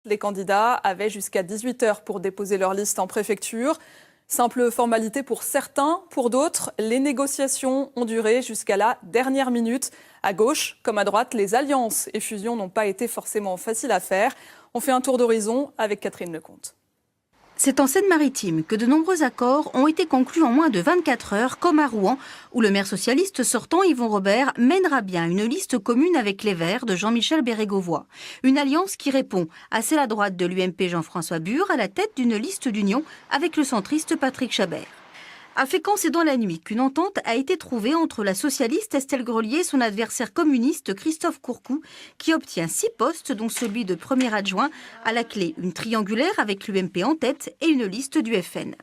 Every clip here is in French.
Les candidats avaient jusqu'à 18 h pour déposer leur liste en préfecture. Simple formalité pour certains, pour d'autres, les négociations ont duré jusqu'à la dernière minute. À gauche comme à droite, les alliances et fusions n'ont pas été forcément faciles à faire. On fait un tour d'horizon avec Catherine Lecomte. C'est en Seine-Maritime que de nombreux accords ont été conclus en moins de 24 heures, comme à Rouen, où le maire socialiste sortant, Yvon Robert, mènera bien une liste commune avec les Verts de Jean-Michel Bérégovoy. Une alliance qui répond à celle à droite de l'UMP Jean-François Bure, à la tête d'une liste d'union avec le centriste Patrick Chabert. À Fécamp, c'est dans la nuit qu'une entente a été trouvée entre la socialiste Estelle Grelier et son adversaire communiste Christophe Courcou, qui obtient 6 postes, dont celui de premier adjoint. À la clé, une triangulaire avec l'UMP en tête et une liste du FN.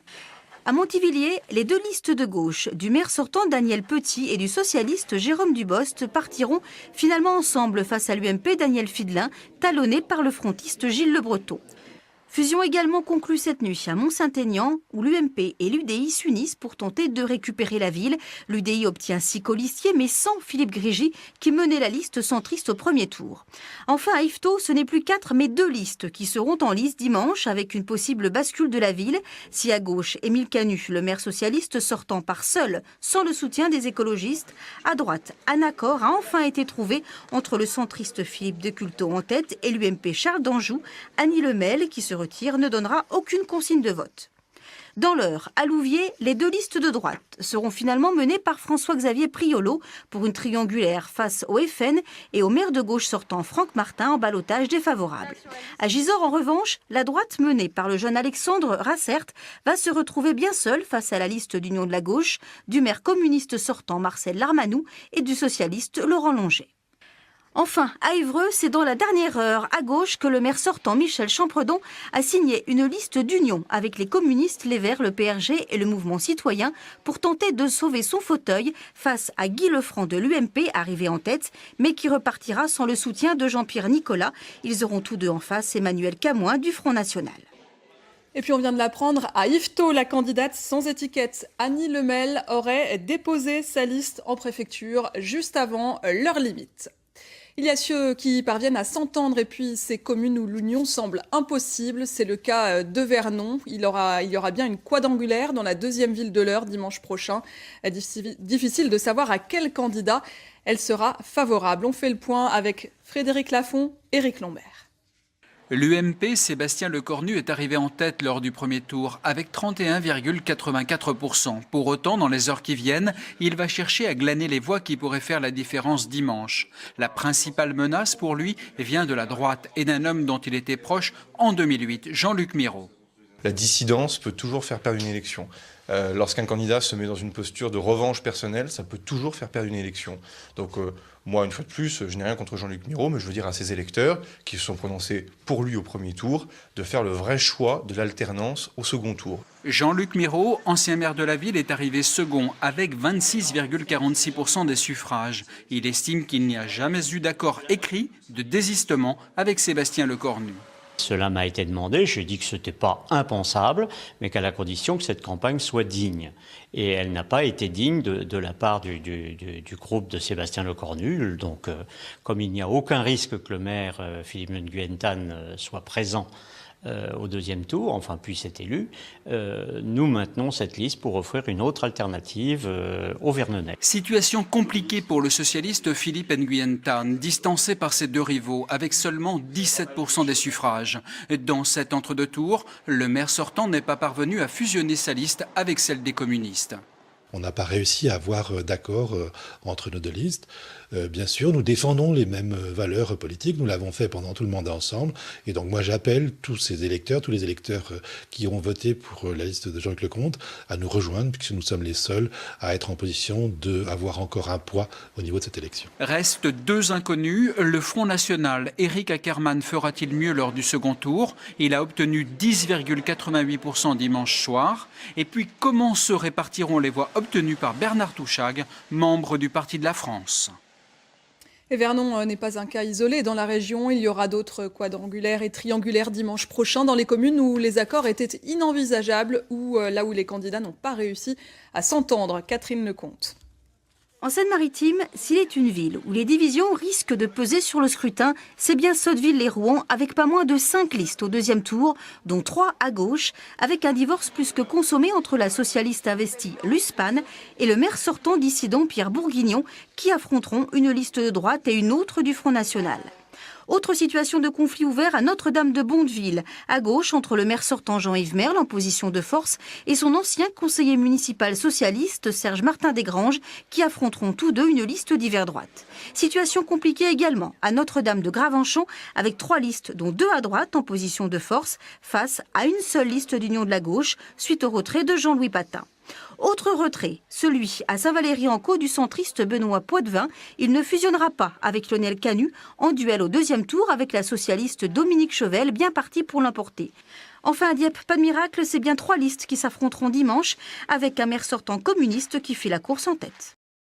À Montivilliers, les deux listes de gauche, du maire sortant Daniel Petit et du socialiste Jérôme Dubost, partiront finalement ensemble face à l'UMP Daniel Fidelin, talonné par le frontiste Gilles Le Breton. Fusion également conclue cette nuit à Mont-Saint-Aignan, où l'UMP et l'UDI s'unissent pour tenter de récupérer la ville. L'UDI obtient 6 colistiers, mais sans Philippe Grégy, qui menait la liste centriste au premier tour. Enfin, à Yvetot, ce n'est plus 4, mais 2 listes qui seront en lice dimanche, avec une possible bascule de la ville. Si à gauche, Émile Canu, le maire socialiste sortant, part seul, sans le soutien des écologistes. À droite, un accord a enfin été trouvé entre le centriste Philippe Deculto en tête et l'UMP Charles d'Anjou. Annie Lemel, qui se retire, ne donnera aucune consigne de vote. Dans l'Eure, à Louviers, les 2 listes de droite seront finalement menées par François-Xavier Priolo pour une triangulaire face au FN et au maire de gauche sortant Franck Martin en ballottage défavorable. À Gisors, en revanche, la droite menée par le jeune Alexandre Rassert va se retrouver bien seule face à la liste d'union de la gauche, du maire communiste sortant Marcel Larmanoux et du socialiste Laurent Longer. Enfin, à Évreux, c'est dans la dernière heure, à gauche, que le maire sortant Michel Champredon a signé une liste d'union avec les communistes, les Verts, le PRG et le mouvement citoyen pour tenter de sauver son fauteuil face à Guy Lefranc de l'UMP, arrivé en tête, mais qui repartira sans le soutien de Jean-Pierre Nicolas. Ils auront tous deux en face Emmanuel Camoin du Front National. Et puis on vient de l'apprendre, à Yvetot, la candidate sans étiquette Annie Lemel aurait déposé sa liste en préfecture juste avant l'heure limite. Il y a ceux qui parviennent à s'entendre et puis ces communes où l'union semble impossible. C'est le cas de Vernon. Il y aura bien une quadrangulaire dans la 2e ville de l'Eure dimanche prochain. Difficile de savoir à quel candidat elle sera favorable. On fait le point avec Frédéric Lafont, Éric Lombert. L'UMP, Sébastien Lecornu, est arrivé en tête lors du premier tour avec 31,84%. Pour autant, dans les heures qui viennent, il va chercher à glaner les voix qui pourraient faire la différence dimanche. La principale menace pour lui vient de la droite et d'un homme dont il était proche en 2008, Jean-Luc Mirault. La dissidence peut toujours faire perdre une élection. Lorsqu'un candidat se met dans une posture de revanche personnelle, ça peut toujours faire perdre une élection. Donc moi, une fois de plus, je n'ai rien contre Jean-Luc Mirault, mais je veux dire à ses électeurs qui se sont prononcés pour lui au premier tour, de faire le vrai choix de l'alternance au second tour. Jean-Luc Mirault, ancien maire de la ville, est arrivé second avec 26,46% des suffrages. Il estime qu'il n'y a jamais eu d'accord écrit de désistement avec Sébastien Lecornu. Cela m'a été demandé, j'ai dit que ce n'était pas impensable, mais qu'à la condition que cette campagne soit digne. Et elle n'a pas été digne de la part du groupe de Sébastien Lecornu. Donc, comme il n'y a aucun risque que le maire Philippe Nguyen Thanh soit présent au 2e tour, enfin puisse être élu, nous maintenons cette liste pour offrir une autre alternative aux Vernonais. Situation compliquée pour le socialiste Philippe Nguyen Thanh, distancé par ses 2 rivaux avec seulement 17% des suffrages. Dans cet entre-deux tours, le maire sortant n'est pas parvenu à fusionner sa liste avec celle des communistes. On n'a pas réussi à avoir d'accord entre nos 2 listes. Bien sûr, nous défendons les mêmes valeurs politiques. Nous l'avons fait pendant tout le mandat ensemble. Et donc moi, j'appelle tous les électeurs qui ont voté pour la liste de Jean-Luc Lecomte, à nous rejoindre, puisque nous sommes les seuls à être en position d'avoir encore un poids au niveau de cette élection. Restent 2 inconnus. Le Front National, Éric Ackermann, fera-t-il mieux lors du second tour? Il a obtenu 10,88% dimanche soir. Et puis, comment se répartiront les voix obtenues par Bernard Touchag, membre du Parti de la France? Et Vernon n'est pas un cas isolé. Dans la région, il y aura d'autres quadrangulaires et triangulaires dimanche prochain dans les communes où les accords étaient inenvisageables ou là où les candidats n'ont pas réussi à s'entendre. Catherine Lecomte. En Seine-Maritime, s'il est une ville où les divisions risquent de peser sur le scrutin, c'est bien Sotteville-lès-Rouen avec pas moins de 5 listes au deuxième tour, dont 3 à gauche, avec un divorce plus que consommé entre la socialiste investie Luce Pan et le maire sortant dissident Pierre Bourguignon, qui affronteront une liste de droite et une autre du Front National. Autre situation de conflit ouvert à Notre-Dame-de-Bondeville, à gauche entre le maire sortant Jean-Yves Merle en position de force et son ancien conseiller municipal socialiste Serge Martin-Desgranges qui affronteront tous deux une liste d'hiver droite. Situation compliquée également à Notre-Dame de Gravenchamp avec 3 listes dont 2 à droite en position de force face à une seule liste d'union de la gauche suite au retrait de Jean-Louis Patin. Autre retrait, celui à Saint-Valery-en-Caux du centriste Benoît Poitvin. Il ne fusionnera pas avec Lionel Canut en duel au deuxième tour avec la socialiste Dominique Chevel, bien partie pour l'emporter. Enfin à Dieppe, pas de miracle, c'est bien 3 listes qui s'affronteront dimanche avec un maire sortant communiste qui fait la course en tête.